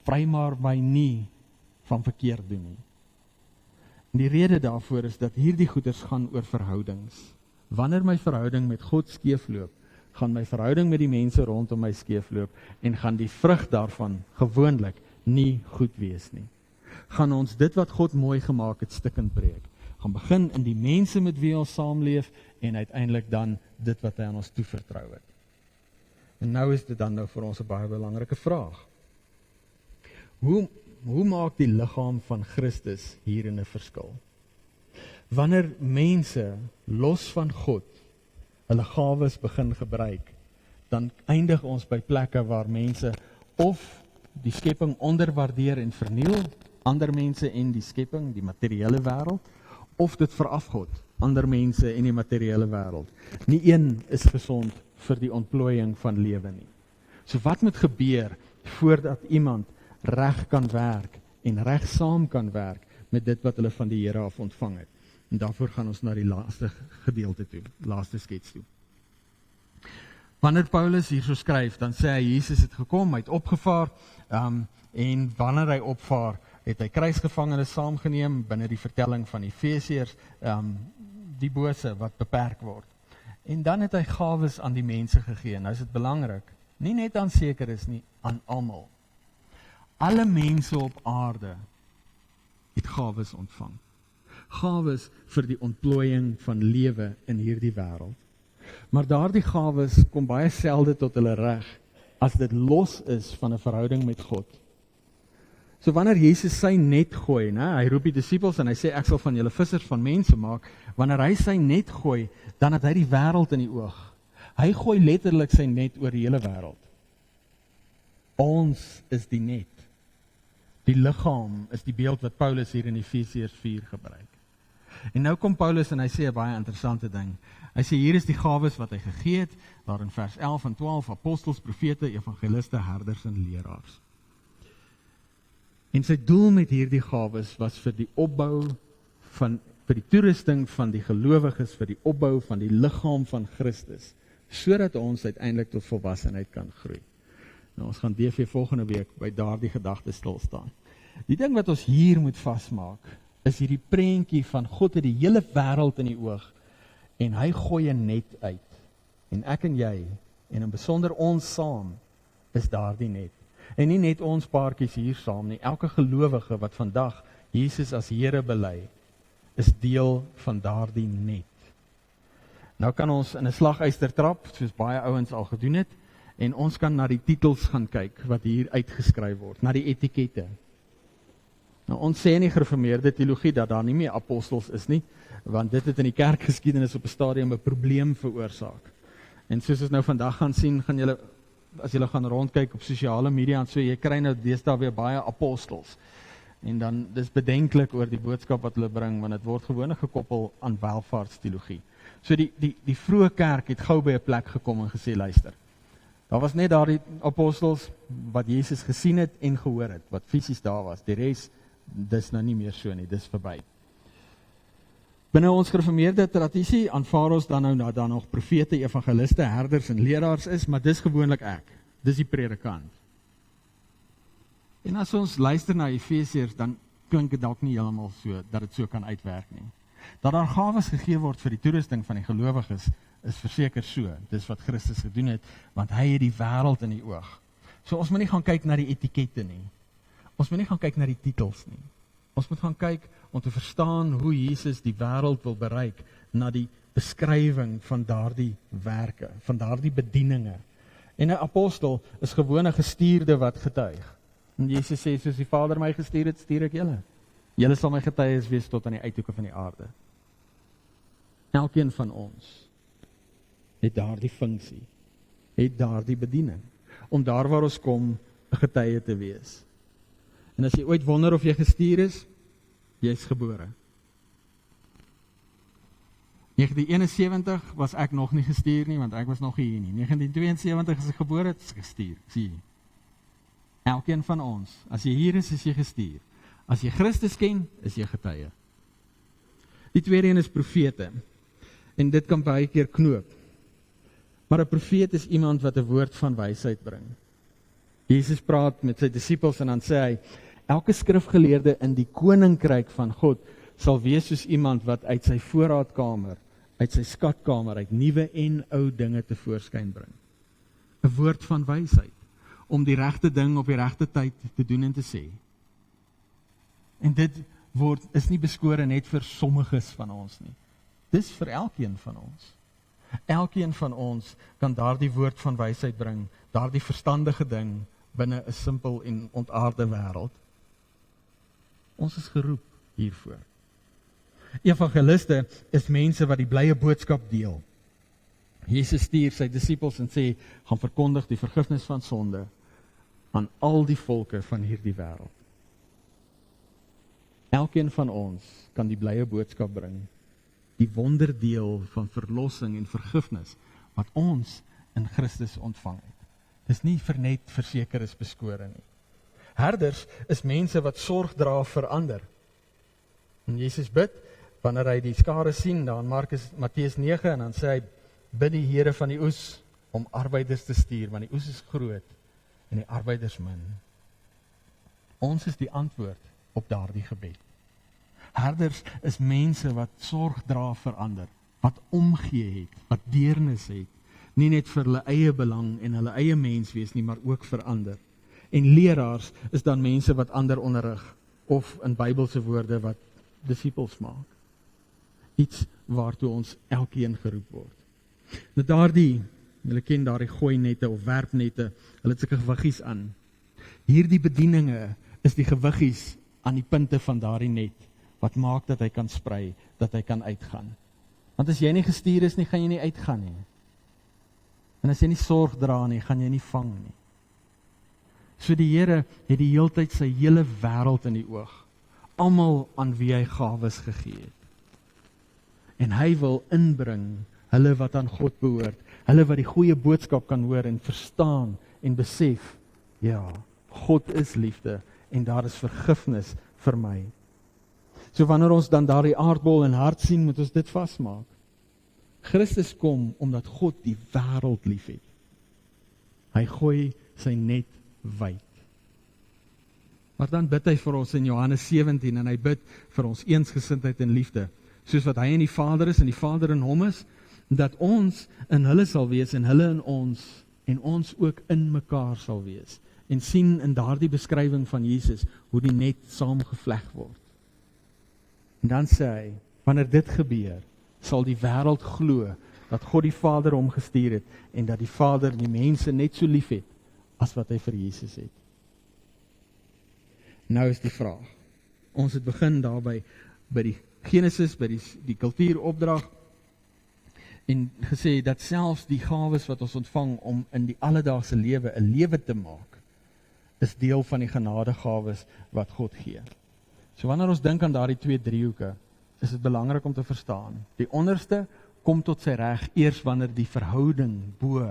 A: vrymaak my nie van verkeerd doen nie. En die rede daarvoor is dat hierdie goeders gaan oor verhoudings. Wanneer my verhouding met God skeefloop, gaan my verhouding met die mense rondom my skeefloop en gaan die vrug daarvan gewoonlik nie goed wees nie. Gaan ons dit wat God mooi gemaak het stukkend breek. Gaan begin in die mense met wie ons saamleef en uiteindelik dan dit wat hy aan ons toevertrou het. En nou is dit dan nou vir ons 'n baie belangrike vraag. Hoe maak die liggaam van Christus hierin 'n verskil? Wanneer mense los van God hulle gawes begin gebruik, dan eindig ons by plekke waar mense of die skepping onderwaardeer en verniel, ander mense en die skepping, die materiële wêreld, of dit verafgod, ander mense en die materiële wêreld. Nie een is gesond vir die ontplooiing van lewe nie. So wat moet gebeur voordat iemand reg kan werk en reg saam kan werk met dit wat hulle van die Here af ontvang het? En daarvoor gaan ons na die laaste gedeelte toe, laaste skets toe. Wanneer Paulus hier so skryf, dan sê hy, Jesus het gekom, hy het opgevaar, en wanneer hy opvaar, het hy kruisgevangenes saamgeneem, binne die vertelling van Efesiërs, die bose wat beperk word. En dan het hy gawes aan die mense gegee, nou is dit belangrik, nie net aan sekeres nie, aan almal. Alle mense op aarde het gawes ontvang. Gawes vir die ontplooiing van lewe in hierdie wêreld. Maar daardie gawes kom baie selde tot hulle reg as dit los is van 'n verhouding met God. So wanneer Jesus sy net gooi, hy roep die disippels en hy sê ek sal van julle vissers van mense maak, wanneer hy sy net gooi, dan het hy die wêreld in die oog. Hy gooi letterlik sy net oor die hele wêreld. Ons is die net. Die liggaam is die beeld wat Paulus hier in Efesiërs 4 gebruik. En nou kom Paulus en hy sê 'n baie interessante ding. Hy sê hier is die gawes wat hy gegee het, daar in vers 11 en 12, apostels, profete, evangeliste, herders en leraars. En sy doel met hierdie gawes was vir die opbou vir die toerusting van die gelowiges, vir die opbou van die liggaam van Christus, sodat ons uiteindelik tot volwassenheid kan groei. Nou, ons gaan DV volgende week by daardie gedagte stil staan. Die ding wat ons hier moet vasmaak, is hierdie prentjie van God het die hele wêreld in die oog, en hy gooi 'n net uit. En ek en jy, en in besonder ons saam, is daardie net. En nie net ons paartjies hier saam nie, elke gelowige wat vandag Jesus as Here bely, is deel van daardie net. Nou kan ons in 'n slaguister trap, soos baie ouens al gedoen het, en ons kan na die titels gaan kyk, wat hier uitgeskryf word, na die etikette. Nou, ons sê in die gereformeerde teologie dat daar nie meer apostels is nie, want dit het in die kerkgeskiedenis op 'n stadium 'n probleem veroorsaak. En soos ons nou vandag gaan sien, gaan julle, as julle gaan rondkyk op sosiale media en so, jy kry nou deesdae weer baie apostels. En dan, dis bedenklik oor die boodskap wat hulle bring, want dit word gewoonlik gekoppel aan welvaartsteologie. So die vroeë kerk het gou by 'n plek gekom en gesê, luister, daar was net daardie apostels wat Jesus gesien het en gehoor het, wat fisies daar was. Die res, dis nou nie meer so nie, dis verby. Binne ons gereformeerde tradisie aanvaar ons dan nou dat daar nog profete, evangeliste, herders en leraars is, maar dis gewoonlik ek. Dis die predikant. En as ons luister na Efesiërs, dan klink dit dalk nie heeltemal so, dat dit so kan uitwerk nie. Dat daar gawes gegee word vir die toerusting van die gelowiges, is verseker so. Dis wat Christus gedoen het, want hy het die wêreld in die oog. So ons moet nie gaan kyk na die etikette nie. Ons moet nie gaan kyk na die titels nie. Ons moet gaan kyk om te verstaan hoe Jesus die wêreld wil bereik, na die beskrywing van daardie werke, van daardie bedieninge. En 'n apostel is gewoon 'n gestuurde wat getuig. En Jesus sê, soos die Vader my gestuur het, stuur ek julle. Julle sal my getuies wees tot aan die uithoeke van die aarde. Elkeen van ons het daardie funksie, het daardie bediening, om daar waar ons kom, 'n getuie te wees. En as jy ooit wonder of jy gestuur is, jy is gebore. 1971 was ek nog nie gestuur nie, want ek was nog hier nie. 1972 is ek gebore, het is gestuur, sien jy. Elkeen van ons, as jy hier is jy gestuur. As jy Christus ken, is jy getuie. Die tweede een is profete, en dit kan baie keer knoop. Maar 'n profeet is iemand wat 'n woord van wysheid bring. Jesus praat met sy disippels en dan sê hy, elke skrifgeleerde in die koninkryk van God sal wees soos iemand wat uit sy voorraadkamer, uit sy skatkamer, uit nuwe en ou dinge tevoorskyn bring. 'n Woord van wysheid, om die regte ding op die regte tyd te doen en te sê. En dit is nie beskore net vir sommiges van ons nie. Dis vir elkeen van ons. Elkeen van ons kan daardie woord van wysheid bring, daardie verstandige ding binne 'n simpel en ontaarde wêreld. Ons is geroep hiervoor. Evangeliste is mense wat die blye boodskap deel. Jesus stuur sy disippels en sê, gaan verkondig die vergifnis van sonde aan al die volke van hierdie wêreld. Elkeen van ons kan die blye boodskap bring, die wonderdeel van verlossing en vergifnis wat ons in Christus ontvang het. Dis nie vir net versekeres beskore nie. Herders is mense wat sorg dra vir ander. En Jesus bid, wanneer hy die skare sien, daar in Matteus 9, en dan sê hy, bid die Here van die oes om arbeiders te stuur, want die oes is groot en die arbeiders min. Ons is die antwoord op daardie gebed. Herders is mense wat sorg dra vir ander, wat omgee het, wat deernis het, nie net vir hulle eie belang en hulle eie mens wees nie, maar ook vir ander. En leraars is dan mense wat ander onderrig, of in Bybelse woorde wat disippels maak. Iets waartoe ons elkeen geroep word. Nou daardie, julle ken daardie gooinette of werpnette, hulle het sulke gewiggies aan. Hierdie bedieninge is die gewiggies aan die punte van daardie net, wat maak dat hy kan sprei, dat hy kan uitgaan. Want as jy nie gestuur is nie, gaan jy nie uitgaan nie. En as jy nie sorg dra nie, gaan jy nie vang nie. So die Here het die heeltyd sy hele wêreld in die oog, almal aan wie hy gawes gegee het. En hy wil inbring hulle wat aan God behoort, hulle wat die goeie boodskap kan hoor en verstaan en besef, ja, God is liefde en daar is vergifnis vir my. So wanneer ons dan daardie aardbol in hart sien, moet ons dit vasmaak. Christus kom omdat God die wêreld lief het. Hy gooi sy net wyd. Maar dan bid hy vir ons in Johannes 17 en hy bid vir ons eensgesindheid en liefde, soos wat hy in die Vader is en die Vader in hom is, dat ons in hulle sal wees en hulle in ons en ons ook in mekaar sal wees en sien in daardie beskrywing van Jesus hoe die net saamgevleg word. En dan sê hy, wanneer dit gebeur, sal die wêreld glo dat God die Vader hom gestuur het en dat die Vader die mense net so lief het as wat hy vir Jesus het. Nou is die vraag, ons het begin daarby by die Genesis, by die kultuuropdrag en gesê dat selfs die gawes wat ons ontvang om in die alledaagse lewe 'n lewe te maak, is deel van die genadegawes wat God gee. So wanneer ons dink aan daardie 2 driehoeke, is dit belangrik om te verstaan. Die onderste kom tot sy reg eers wanneer die verhouding bo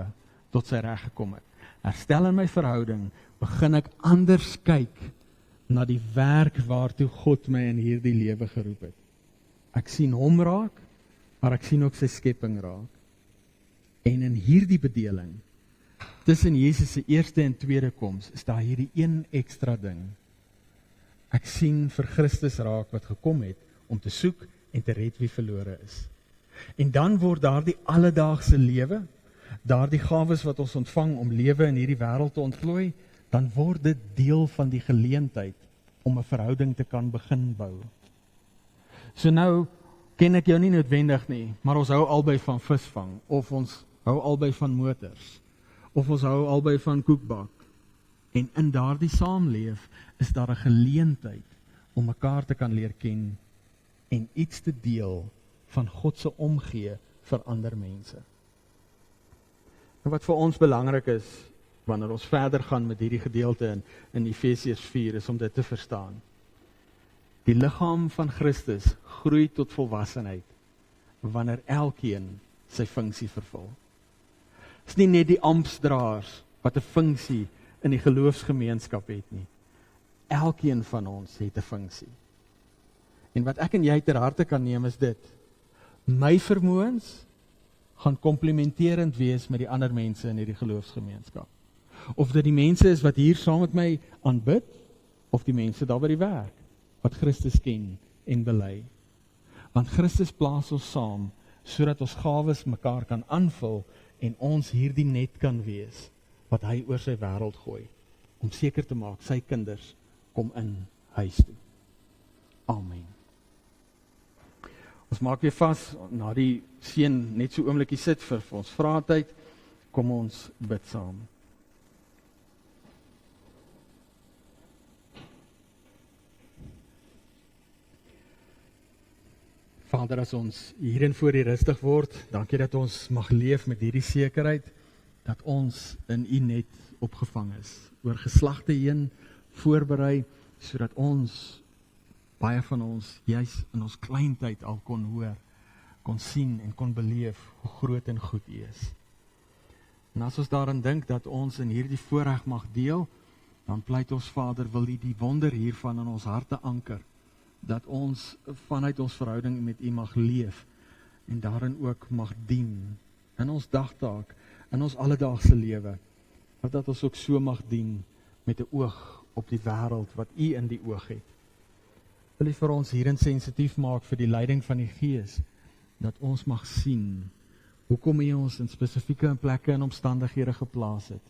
A: tot sy reg gekom het. Herstel in my verhouding, begin ek anders kyk na die werk waartoe God my in hierdie lewe geroep het. Ek sien hom raak, maar ek sien ook sy skepping raak. En in hierdie bedeling, tussen Jesus se eerste en tweede koms, is daar hierdie een ekstra ding. Ek sien vir Christus raak wat gekom het om te soek en te red wie verlore is. En dan word daardie alledaagse lewe, daardie gawes wat ons ontvang om lewe in hierdie wêreld te ontplooi, dan word dit deel van die geleentheid om 'n verhouding te kan begin bou. So nou ken ek jou nie noodwendig nie, maar ons hou albei van visvang, of ons hou albei van motors, of ons hou albei van koekbak. En in daardie saamleef is daar 'n geleentheid om mekaar te kan leer ken en iets te deel van God se omgee vir ander mense. En wat vir ons belangrik is, wanneer ons verder gaan met hierdie gedeelte in Efesiërs 4, is om dit te verstaan. Die liggaam van Christus groei tot volwassenheid, wanneer elkeen sy funksie vervul. Dit is nie net die amptdraers wat 'n funksie in die geloofsgemeenskap het nie. Elkeen van ons het 'n funksie. En wat ek en jy ter harte kan neem is dit: my vermoëns gaan komplementerend wees met die ander mense in hierdie geloofsgemeenskap. Of dit die mense is wat hier saam met my aanbid, of die mense daar by die werk, wat Christus ken en bely. Want Christus plaas ons saam, sodat ons gawes mekaar kan aanvul en ons hierdie net kan wees, wat hy oor sy wêreld gooi, om seker te maak, sy kinders kom in huis toe. Amen. Ons maak weer vas, na die seën net so oombliekie sit vir ons vraatyd, kom ons bid saam. Vader, as ons hierin voor U rustig word, dankie dat ons mag leef met hierdie sekerheid, dat ons in U net opgevang is, oor geslagte heen voorberei, sodat ons, baie van ons, juis in ons kleintyd al kon hoor, kon sien en kon beleef hoe groot en goed U is. En as ons daaraan dink dat ons in hierdie voorreg mag deel, dan pleit ons Vader, wil U die wonder hiervan in ons harte anker, dat ons vanuit ons verhouding met U mag leef en daarin ook mag dien in ons dagtaak, in ons alledaagse lewe, maar dat ons ook so mag dien met 'n oog op die wêreld wat U in die oog het. Wil U vir ons hierin sensitief maak vir die leiding van die Gees, dat ons mag sien hoekom U ons in spesifieke plekke en omstandighede geplaas het,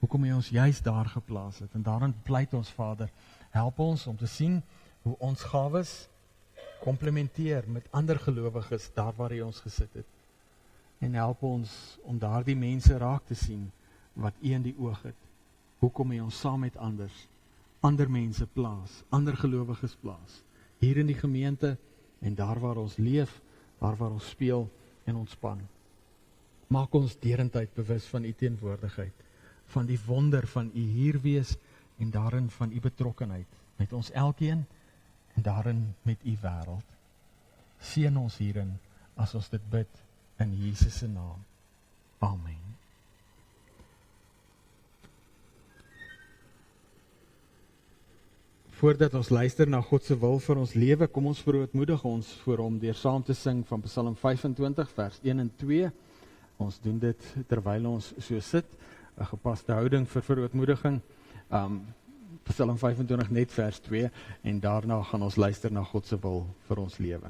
A: hoekom U ons juist daar geplaas het, en daarin pleit ons Vader, help ons om te sien hoe ons gawes komplementeer met ander gelowiges daar waar U ons gesit het. En help ons om daardie mense raak te sien wat U in die oog het. Hoekom U ons saam met ander mense plaas, ander gelowiges plaas, hier in die gemeente en daar waar ons leef, daar waar ons speel en ontspan. Maak ons derentyd bewus van U teenwoordigheid, van die wonder van U hier wees en daarin van U betrokkenheid met ons elkeen en daarin met U wêreld. Seën ons hierin as ons dit bid in Jesus se naam. Amen. Voordat ons luister na God se wil vir ons lewe, kom ons verootmoedig ons voor hom deur saam te sing van Psalm 25 vers 1 en 2. Ons doen dit terwyl ons so sit. 'n gepaste houding vir verootmoediging. Psalm 25 net vers 2 en daarna gaan ons luister na God se wil vir ons lewe.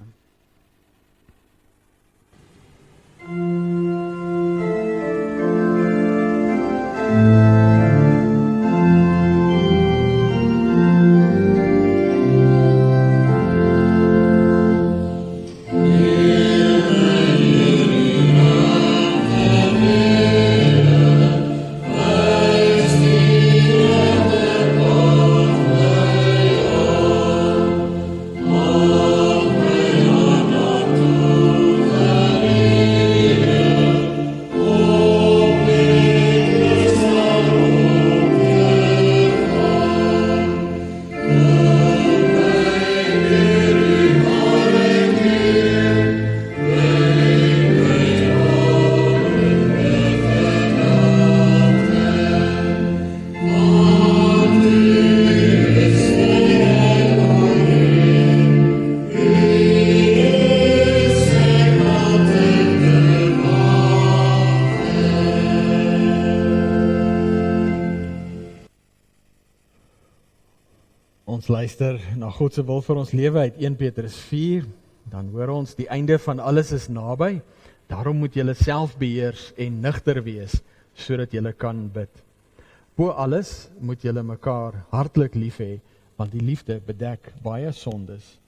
A: Ons luister na God se wil vir ons lewe uit 1 Petrus 4, dan hoor ons die einde van alles is naby, daarom moet julle selfbeheers en nugter wees, sodat julle kan bid. Bo alles moet julle mekaar hartlik lief hê, want die liefde bedek baie sondes.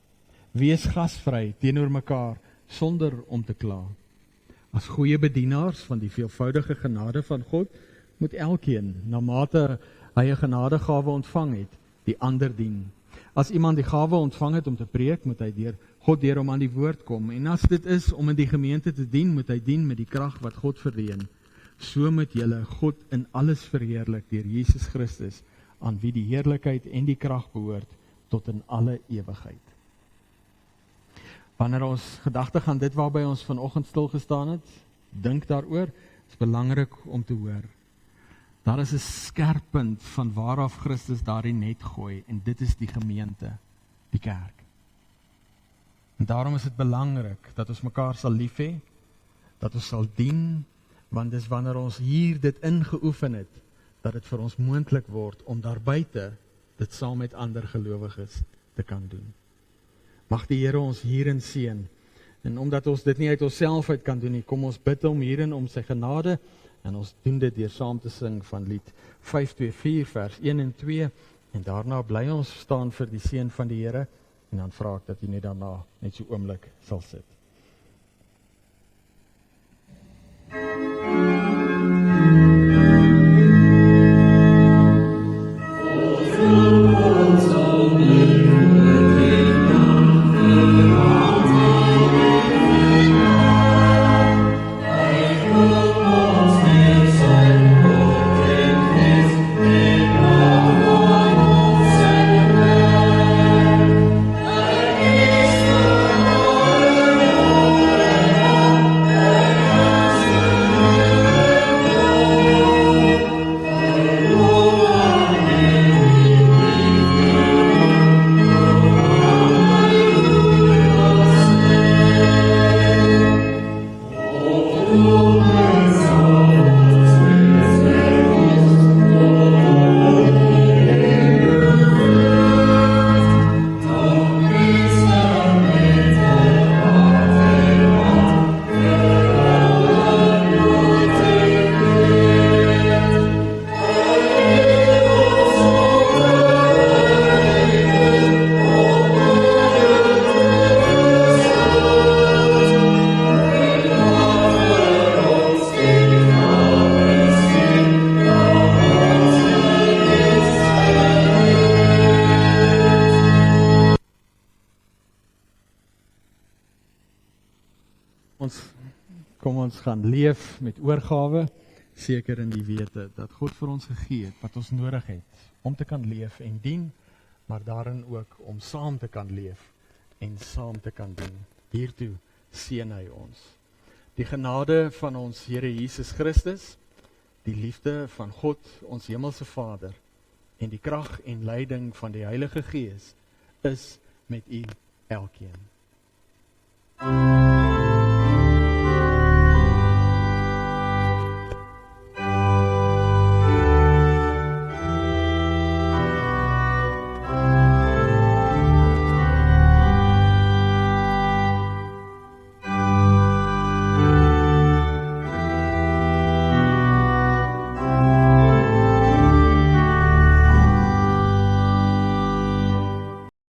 A: Wees gasvry teenoor mekaar, sonder om te kla. As goeie bedienaars van die veelvoudige genade van God, moet elkeen, na mate hy 'n genadegawe ontvang het, die ander dien. As iemand die gawe ontvang het om te preek, moet hy deur God deur hom aan die woord kom. En as dit is om in die gemeente te dien, moet hy dien met die krag wat God verleen. So moet julle God in alles verheerlik deur Jesus Christus, aan wie die heerlikheid en die krag behoort tot in alle ewigheid. Wanneer ons gedagte gaan dit waarby ons vanoggend stil gestaan het, dink daaroor, is belangrik om te hoor. Daar is 'n skerp punt van waaraf Christus daardie net gooi, en dit is die gemeente, die kerk. En daarom is dit belangrik dat ons mekaar sal lief hê, dat ons sal dien, want dis wanneer ons hier dit ingeoefen het, dat dit vir ons moontlik word om daar buite dit saam met ander gelowiges te kan doen. Mag die Here ons hierin seën, en omdat ons dit nie uit onsself uit kan doen nie, kom ons bid hom hierin om sy genade, en ons doen dit deur saam te sing van lied 524 vers 1 en 2, en daarna bly ons staan vir die seën van die Here, en dan vra ek dat jy net daarna net so oomblik sal sit. Kom ons gaan leef met oorgawe, seker in die wete dat God vir ons gegee het wat ons nodig het om te kan leef en dien, maar daarin ook om saam te kan leef en saam te kan dien. Hiertoe seën hy ons. Die genade van ons Here Jesus Christus, die liefde van God, ons hemelse Vader, en die krag en leiding van die Heilige Gees is met u elkeen.